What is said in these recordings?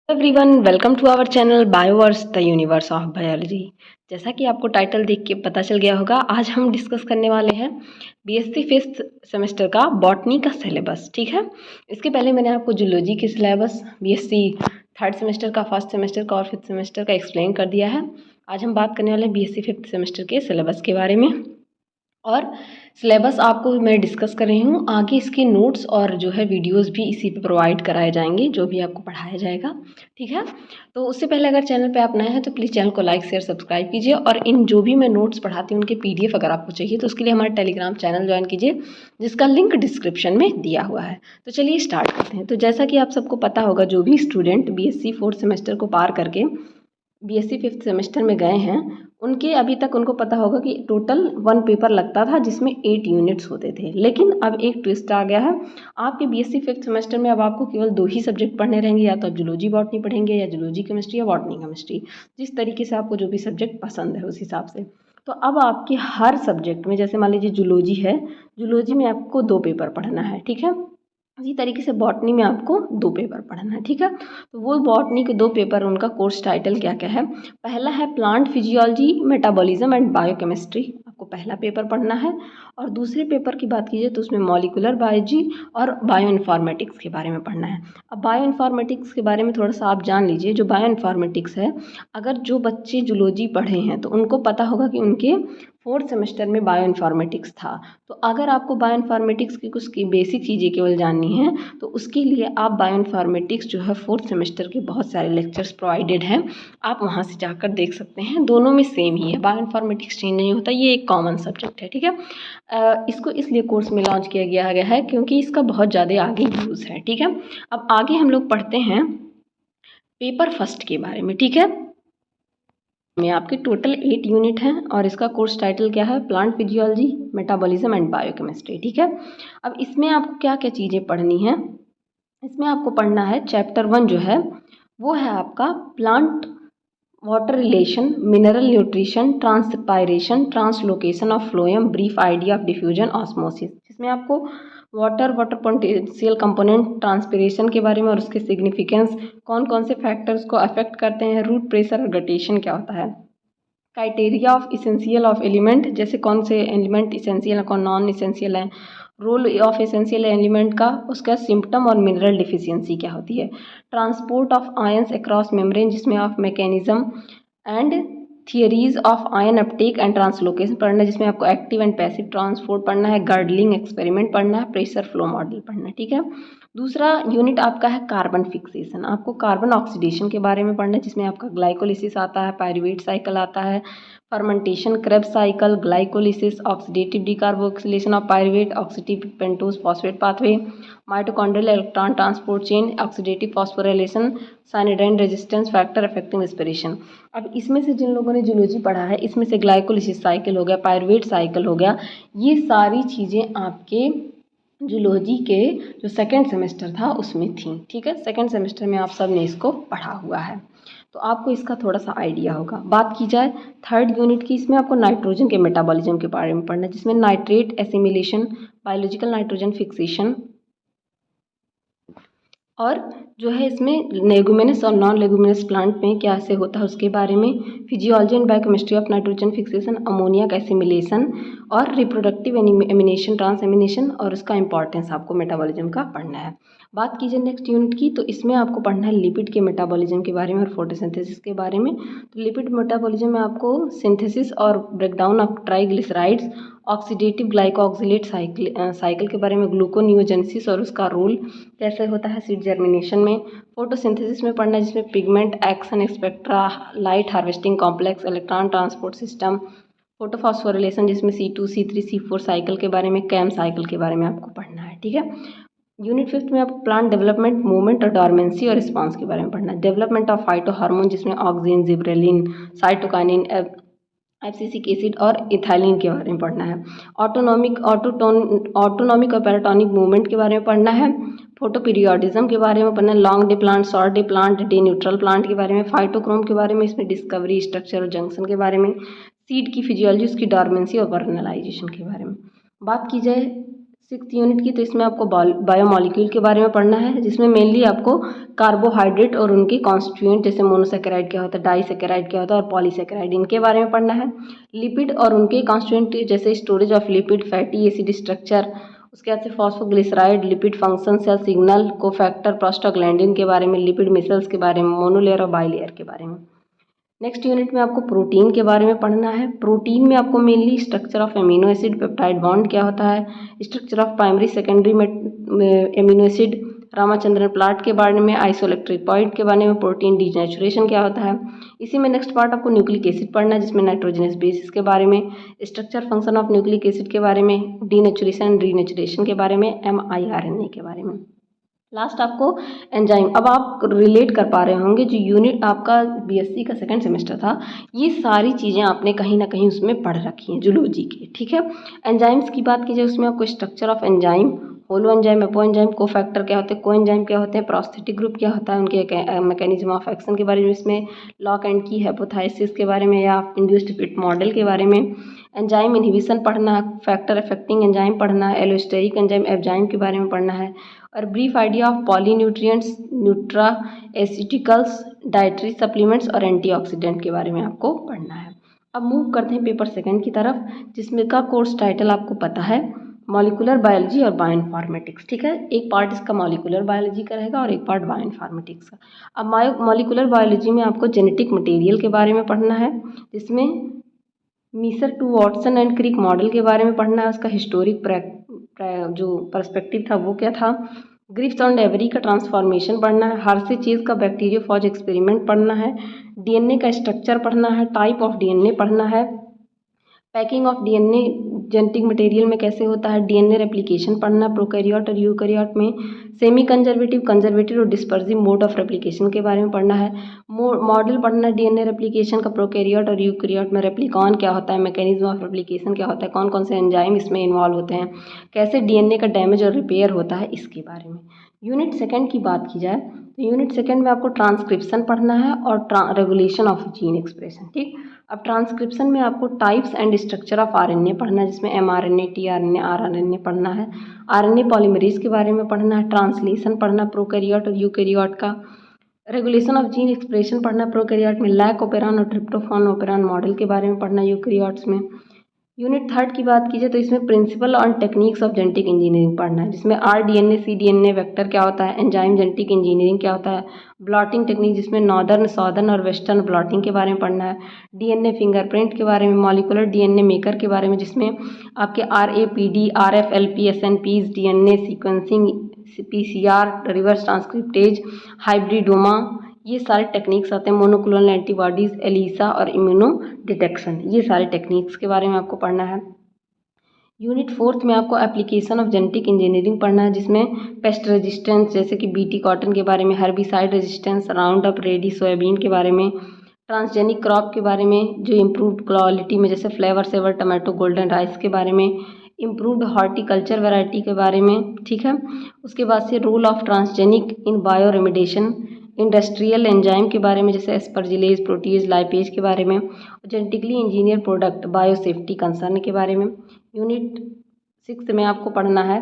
Everyone welcome to our channel Bioverse the universe of biology. जैसा कि आपको title देख के पता चल गया होगा, आज हम डिस्कस करने वाले हैं बीएससी फिफ्थ सेमेस्टर का बॉटनी का सिलेबस। ठीक है, इसके पहले मैंने आपको जूलॉजी के सिलेबस बीएससी थर्ड सेमेस्टर का, फर्स्ट सेमेस्टर का और फिफ्थ सेमेस्टर का एक्सप्लेन कर दिया है। आज हम बात करने वाले हैं बीएससी फिफ्थ सेमेस्टर के सिलेबस के बारे में, और सिलेबस आपको मैं डिस्कस कर रही हूँ। आगे इसके नोट्स और जो है वीडियोस भी इसी पे प्रोवाइड कराए जाएंगे, जो भी आपको पढ़ाया जाएगा। ठीक है, तो उससे पहले अगर चैनल पे आप नए हैं तो प्लीज़ चैनल को लाइक शेयर सब्सक्राइब कीजिए, और इन जो भी मैं नोट्स पढ़ाती हूँ उनके पीडीएफ अगर आपको चाहिए तो उसके लिए हमारा टेलीग्राम चैनल ज्वाइन कीजिए, जिसका लिंक डिस्क्रिप्शन में दिया हुआ है। तो चलिए स्टार्ट करते हैं। तो जैसा कि आप सबको पता होगा, जो भी स्टूडेंट बीएससी फोर्थ सेमेस्टर को पार करके बीएससी फिफ्थ सेमेस्टर में गए हैं, उनके अभी तक उनको पता होगा कि टोटल 1 पेपर लगता था जिसमें 8 यूनिट्स होते थे। लेकिन अब एक ट्विस्ट आ गया है, आपके बीएससी फिफ्थ सेमेस्टर में अब आपको केवल 2 ही सब्जेक्ट पढ़ने रहेंगे, या तो आप जूलॉजी बॉटनी पढ़ेंगे या जूलॉजी केमिस्ट्री या बॉटनी केमिस्ट्री, जिस तरीके से आपको जो भी सब्जेक्ट पसंद है उस हिसाब से। तो अब आपके हर सब्जेक्ट में, जैसे मान लीजिए जूलॉजी है, जूलॉजी में आपको 2 पेपर पढ़ना है। ठीक है, इसी तरीके से बॉटनी में आपको 2 पेपर पढ़ना है। ठीक है, तो वो बॉटनी के 2 पेपर, उनका कोर्स टाइटल क्या क्या है। पहला है plant physiology, metabolism and biochemistry, आपको पहला पेपर पढ़ना है। और दूसरे पेपर की बात कीजिए तो उसमें मॉलिकुलर बायोलॉजी और बायो इन्फॉर्मेटिक्स के बारे में पढ़ना है। अब बायो इन्फॉर्मेटिक्स के बारे में थोड़ा सा आप जान लीजिए। जो बायो इन्फॉर्मेटिक्स है, अगर जो बच्चे जूलॉजी पढ़े हैं तो उनको पता होगा कि उनके फोर्थ सेमेस्टर में बायो इन्फॉर्मेटिक्स था। तो अगर आपको बायो इन्फॉर्मेटिक्स की कुछ बेसिक चीज़ें केवल जाननी है तो उसके लिए आप बायो इन्फॉर्मेटिक्स जो है फोर्थ सेमेस्टर के बहुत सारे लेक्चर्स प्रोवाइडेड हैं, आप वहाँ से जाकर देख सकते हैं। दोनों में सेम ही है, बायो इन्फॉर्मेटिक्स चेंज नहीं होता, ये एक कॉमन सब्जेक्ट है। ठीक है, इसको इसलिए कोर्स में लॉन्च किया गया है क्योंकि इसका बहुत ज़्यादा आगे यूज़ है। ठीक है, अब आगे हम लोग पढ़ते हैं पेपर फर्स्ट के बारे में। ठीक है, में आपके टोटल 8 यूनिट हैं और इसका कोर्स टाइटल क्या है, plant physiology, metabolism and biochemistry. ठीक है, अब इसमें आपको क्या क्या चीज़ें पढ़नी है। इसमें आपको पढ़ना है चैप्टर 1 जो है वो है आपका plant water relation, mineral nutrition, transpiration, translocation of phloem, brief idea of diffusion, osmosis, जिसमें आपको वाटर पोटेंशियल कंपोनेंट, ट्रांसपिरेशन के बारे में और उसके सिग्निफिकेंस, कौन कौन से फैक्टर्स को अफेक्ट करते हैं, रूट प्रेशर और गटेशन क्या होता है, criteria of essential of element, जैसे कौन से एलिमेंट इसेंशियल है कौन नॉन इसेंशियल है, रोल ऑफ एसेंशियल एलिमेंट का, उसका सिम्टम और मिनरल डिफिशियंसी क्या होती है, transport of ions across membrane, जिसमें of mechanism and theories of ion uptake and translocation पढ़ना है, जिसमें आपको एक्टिव एंड पैसिव ट्रांसपोर्ट पढ़ना है, गर्डलिंग एक्सपेरिमेंट पढ़ना है, प्रेशर फ्लो मॉडल पढ़ना है। ठीक है, दूसरा यूनिट आपका है कार्बन फिक्सेशन, आपको कार्बन ऑक्सीडेशन के बारे में पढ़ना है, जिसमें आपका ग्लाइकोलिसिस आता है, पायरुवेट साइकिल आता है, fermentation, Krebs cycle, glycolysis, oxidative decarboxylation of pyruvate, oxidative pentose phosphate pathway, mitochondrial electron transport chain, oxidative phosphorylation, cyanide resistance factor affecting respiration. अब इसमें से जिन लोगों ने जूलॉजी पढ़ा है, इसमें से ग्लाइकोलिसिस साइकिल हो गया, पायरुवेट साइकिल हो गया, ये सारी चीज़ें आपके जूलॉजी के जो सेकंड सेमेस्टर था उसमें थी। ठीक है, सेकंड सेमेस्टर में आप सब ने इसको पढ़ा हुआ है, तो आपको इसका थोड़ा सा आइडिया होगा। बात की जाए थर्ड यूनिट की, इसमें आपको नाइट्रोजन के मेटाबॉलिज्म के बारे में पढ़ना है, जिसमें nitrate assimilation, biological nitrogen fixation, और जो है इसमें लेगुमिनस और नॉन लेगुमिनस प्लांट में क्या से होता है उसके बारे में, physiology and biochemistry of nitrogen fixation, ammonia का एसिमिलेशन और रिप्रोडक्टिव एमिनेशन, ट्रांस एमिनेशन, और उसका इंपॉर्टेंस आपको मेटाबॉलिज्म का पढ़ना है। बात कीजिए नेक्स्ट यूनिट की, तो इसमें आपको पढ़ना है लिपिड के मेटाबॉलिज्म के बारे में और फोटोसिंथेसिस के बारे में। तो लिपिड मेटाबॉलिज्म में आपको सिंथेसिस और breakdown of triglycerides, oxidative glyoxylate cycle के बारे में, ग्लूकोनियोजेनेसिस और उसका रोल कैसे होता है सीड जर्मिनेशन में, फोटोसिंथेसिस में पढ़ना है, जिसमें pigment action spectra, light harvesting complex, electron transport system, photophosphorylation, जिसमें C2 C3 C4 साइकिल के बारे में, कैम साइकिल के बारे में आपको पढ़ना है। ठीक है, यूनिट फिफ्थ में आपको प्लांट डेवलपमेंट, मूवमेंट और डॉर्मेंसी और रिस्पांस के बारे में पढ़ना है, डेवलपमेंट ऑफ फाइटो हार्मोन, जिसमें auxin, gibberellin, cytokinin, abscisic acid और इथाइलिन के बारे में पढ़ना है, ऑटोनॉमिक और पैराटॉनिक मूवमेंट के बारे में पढ़ना है, फोटो पीरियोडिज्म के बारे में पढ़ना है, long day plant, short day plant, day neutral plant के बारे में, फाइटोक्रोम के बारे में, इसमें डिस्कवरी, स्ट्रक्चर और जंक्शन के बारे में, सीड की फिजियोलॉजी, उसकी डॉर्मेंसी और वर्नलाइजेशन के बारे में। बात की जाए 6th यूनिट की, तो इसमें आपको बायोमॉलिक्यूल के बारे में पढ़ना है, जिसमें मेनली आपको कार्बोहाइड्रेट और उनके कॉन्स्टिट्यूएंट जैसे मोनोसेकेराइड क्या होता है, डाइसेकेराइड क्या होता है और पॉलीसेकेराइड इनके बारे में पढ़ना है। लिपिड और उनके कॉन्स्टिट्यूएंट जैसे storage of lipid, fatty acid structure, उसके बाद से phosphoglyceride, lipid function, cell signal, cofactor, prostaglandin के बारे में, लिपिड मिसल्स के बारे में, मोनोलेयर और बाइलेयर के बारे में। नेक्स्ट यूनिट में आपको प्रोटीन के बारे में पढ़ना है। प्रोटीन में आपको mainly structure of amino acid, peptide bond क्या होता है, structure of primary secondary amino acid, Ramachandran plot के बारे में, आइसोइलेक्ट्रिक पॉइंट के बारे में, प्रोटीन डीनेचुरेशन क्या होता है। इसी में नेक्स्ट पार्ट आपको न्यूक्लिक एसिड पढ़ना है, जिसमें नाइट्रोजनस बेसिस के बारे में, structure function of nucleic acid के बारे में, डीनेचुरेशन रीनेचुरेशन के बारे में, mRNA के बारे में। लास्ट आपको एंजाइम। अब आप रिलेट कर पा रहे होंगे जो यूनिट आपका बीएससी का सेकंड सेमेस्टर था, ये सारी चीज़ें आपने कहीं ना कहीं उसमें पढ़ रखी हैं जूलॉजी के, ठीक है। एंजाइम्स की बात कीजिए, उसमें आपको structure of enzyme, holo enzyme, apo enzyme, cofactor क्या होते हैं, को एंजाइम क्या होते हैं, प्रोस्थेटिक ग्रुप क्या होता है, उनके मैकेनिज्म ऑफ एक्शन के बारे में, इसमें लॉक एंड की, हेपोथाइसिस के बारे में या इंड्यूस्ड फिट मॉडल के बारे में, एंजाइम इनहिबिशन पढ़ना, फैक्टर अफेक्टिंग एंजाइम पढ़ना है, एलोस्टेरिक एंजाइम एंजाइम के बारे में पढ़ना है, और brief idea of polynutrients, nutraceuticals, dietary supplements और एंटीऑक्सीडेंट के बारे में आपको पढ़ना है। अब मूव करते हैं पेपर सेकंड की तरफ, जिसमें का कोर्स टाइटल आपको पता है, मॉलिकुलर बायोलॉजी और बायोइन्फॉर्मेटिक्स, ठीक है। एक पार्ट इसका मॉलिकुलर बायोलॉजी का रहेगा और एक पार्ट बायोइन्फॉर्मेटिक्स का। अब मॉलिकुलर बायोलॉजी में आपको जेनेटिक मटेरियल के बारे में पढ़ना है, जिसमें मीसर to Watson and Crick model के बारे में पढ़ना है, उसका हिस्टोरिक जो पर्सपेक्टिव था वो क्या था, ग्रिफ्स ऑन डेवरी का ट्रांसफॉर्मेशन पढ़ना है, हर्षे चेज का बैक्टीरियोफॉज एक्सपेरिमेंट पढ़ना है, डीएनए का स्ट्रक्चर पढ़ना है, टाइप ऑफ डीएनए पढ़ना है, packing of DNA genetic material में कैसे होता है, डीएनए रेप्लिकेशन पढ़ना, प्रोकैरियोट और यूकैरियोट में, सेमी कंजर्वेटिव, कंजर्वेटिव और डिस्पर्सिव मोड ऑफ रेप्लिकेशन के बारे में पढ़ना है, मॉडल पढ़ना है डीएनए रेप्लिकेशन का, प्रोकैरियोट और यूकैरियोट में रेप्लिकॉन क्या होता है, मैकेनिज्म ऑफ रेप्लिकेशन क्या होता है, कौन कौन से एंजाइम इसमें इन्वॉल्व होते हैं, कैसे डीएनए का डैमेज और रिपेयर होता है, इसके बारे में। यूनिट सेकंड की बात की जाए तो यूनिट सेकंड में आपको ट्रांसक्रिप्शन पढ़ना है और रेगुलेशन ऑफ जीन एक्सप्रेशन, ठीक। अब ट्रांसक्रिप्शन में आपको types and structure of RNA पढ़ना है, जिसमें mRNA, tRNA, rRNA पढ़ना है, आरएनए पॉलीमरेज के बारे में पढ़ना है, ट्रांसलेशन पढ़ना प्रोकैरियोट और यूकैरियोट का, रेगुलेशन ऑफ जीन एक्सप्रेशन पढ़ना प्रोकैरियोट में, लैक ओपेरॉन और ट्रिप्टोफान ओपेरॉन मॉडल के बारे में पढ़ना यूकैरियोट्स में। यूनिट थर्ड की बात कीजिए तो इसमें प्रिंसिपल और टेक्निक्स ऑफ जेनेटिक इंजीनियरिंग पढ़ना है, जिसमें rDNA, cDNA वेक्टर क्या होता है, एंजाइम जेनेटिक इंजीनियरिंग क्या होता है, ब्लॉटिंग टेक्निक जिसमें नॉर्दर्न, साउदर्न और वेस्टर्न ब्लॉटिंग के बारे में पढ़ना है, डीएनए फिंगरप्रिंट के बारे में, मॉलिकुलर डीएनए मेकर के बारे में, जिसमें आपके RAPD, RFLP, SNPs, DNA sequencing, PCR, reverse transcriptase, hybridoma, ये सारे टेक्निक्स आते हैं, मोनोक्लोनल एंटीबॉडीज़, एलिसा और इम्यूनो डिटेक्शन, ये सारे टेक्निक्स के बारे में आपको पढ़ना है। यूनिट फोर्थ में आपको एप्लीकेशन ऑफ जेनेटिक इंजीनियरिंग पढ़ना है, जिसमें पेस्ट रेजिस्टेंस जैसे कि बीटी कॉटन के बारे में, herbicide resistance, round up ready soybean के बारे में, ट्रांसजेनिक क्रॉप के बारे में, जो इम्प्रूव्ड क्वालिटी में जैसे Flavr Savr tomato golden rice के बारे में, इम्प्रूव्ड हॉर्टिकल्चर वैरायटी के बारे में, ठीक है। उसके बाद से role of transgenic in bioremediation, industrial enzyme के बारे में जैसे एस्परजिलेज, प्रोटीज, लाइपेज के बारे में, genetically engineer product, bio safety concern के बारे में। यूनिट सिक्स में आपको पढ़ना है,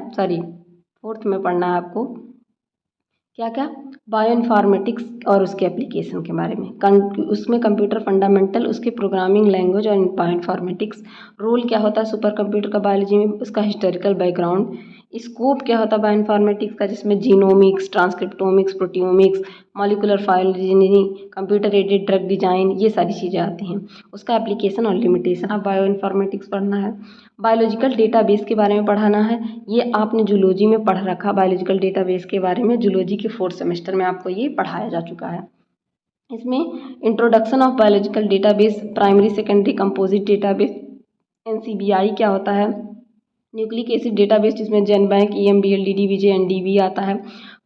फोर्थ में पढ़ना है आपको क्या क्या, बायोइन्फॉर्मेटिक्स और उसके एप्लीकेशन के बारे में, उसमें कंप्यूटर फंडामेंटल, उसके प्रोग्रामिंग लैंग्वेज और बायोइन्फॉर्मेटिक्स, रोल क्या होता है सुपर कंप्यूटर का बायोलॉजी में, उसका हिस्टोरिकल बैकग्राउंड, स्कोप क्या होता है बायोइन्फॉर्मेटिक्स का, जिसमें genomics, transcriptomics, proteomics, molecular phylogeny, computer aided drug design, ये सारी चीज़ें आती हैं। उसका एप्लीकेशन और लिमिटेशन ऑफ बायोइन्फॉर्मेटिक्स पढ़ना है। बायोलॉजिकल डेटाबेस के बारे में पढ़ाना है, ये आपने जूलॉजी में पढ़ रखा, बायोलॉजिकल डेटाबेस के बारे में जूलॉजी के फोर्थ सेमेस्टर में आपको ये पढ़ाया जा चुका है। इसमें introduction of biological database, primary secondary composite database, NCBI क्या होता है, न्यूक्लिक एसिड डेटाबेस जिसमें जेनबैंक, EMBL, DDBJ, NDB आता है,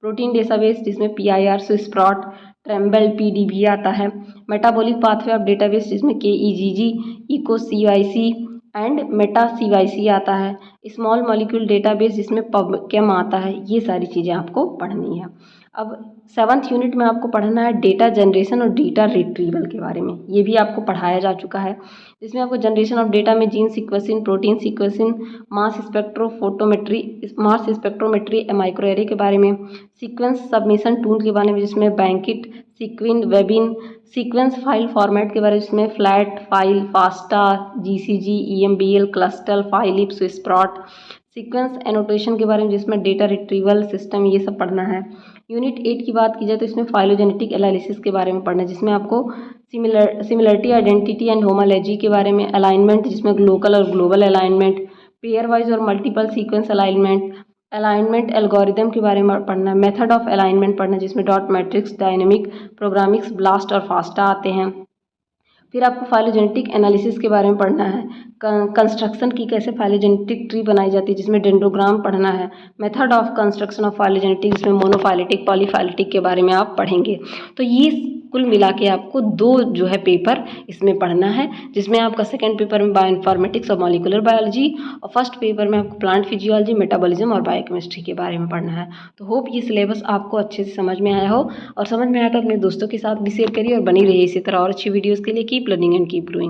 प्रोटीन डेटाबेस जिसमें PIR, स्विस्प्रोट, ट्रेम्बल, PDB आता है, मेटाबॉलिक पाथवे ऑफ डेटाबेस जिसमें KEGG, Eco CYC and meta CYC आता है, स्मॉल मॉलिक्यूल डेटाबेस जिसमें PubChem आता है, ये सारी चीज़ें आपको पढ़नी है। अब 7th यूनिट में आपको पढ़ना है डेटा जनरेशन और डेटा रिट्रीवल के बारे में। ये भी आपको पढ़ाया जा चुका है, जिसमें आपको जनरेशन ऑफ डेटा में gene sequencing, protein sequencing, mass spectrometry microarray के बारे में, सीक्वेंस सबमिशन टूल के बारे में जिसमें BankIt, Sequin, Webin, sequence file format के बारे में जिसमें flat file, FASTA, GCG, EMBL, Clustal, PHYLIP, sprot, sequence annotation के बारे में जिसमें डेटा रिट्रीवल सिस्टम, ये सब पढ़ना है। यूनिट 8 की बात की जाए तो इसमें फाइलोजेनेटिक एनालिसिस के बारे में पढ़ना है, जिसमें आपको सिमिलरिटी, आइडेंटिटी एंड होमोलॉजी के बारे में, अलाइनमेंट जिसमें लोकल और ग्लोबल अलाइनमेंट, पेयर वाइज और multiple sequence alignment, alignment algorithm के बारे में पढ़ना है, मेथड ऑफ अलाइनमेंट पढ़ना है जिसमें डॉट मैट्रिक्स, डायनेमिक प्रोग्रामिक्स, ब्लास्ट और फास्टा आते हैं। फिर आपको फाइलोजेनेटिक एनालिसिस के बारे में पढ़ना है, कंस्ट्रक्शन की कैसे फाइलोजेनेटिक ट्री बनाई जाती है जिसमें डेंड्रोग्राम पढ़ना है, method of construction of phylogenetic जिसमें मोनोफाइलेटिक पॉलीफाइलेटिक के बारे में आप पढ़ेंगे। तो ये कुल मिला के आपको 2 जो है पेपर इसमें पढ़ना है, जिसमें आपका सेकंड पेपर में बायोइन्फॉर्मेटिक्स और मॉलिक्यूलर बायोलॉजी और फर्स्ट पेपर में आपको प्लांट फिजियोलॉजी, मेटाबॉलिज्म और बायोकेमिस्ट्री के बारे में पढ़ना है। तो होप ये सिलेबस आपको अच्छे से समझ में आया हो, और समझ में आया तो अपने दोस्तों के साथ भी शेयर करिए और बनी रहिए इसी तरह और अच्छी वीडियोज़ के लिए। Keep learning and keep growing.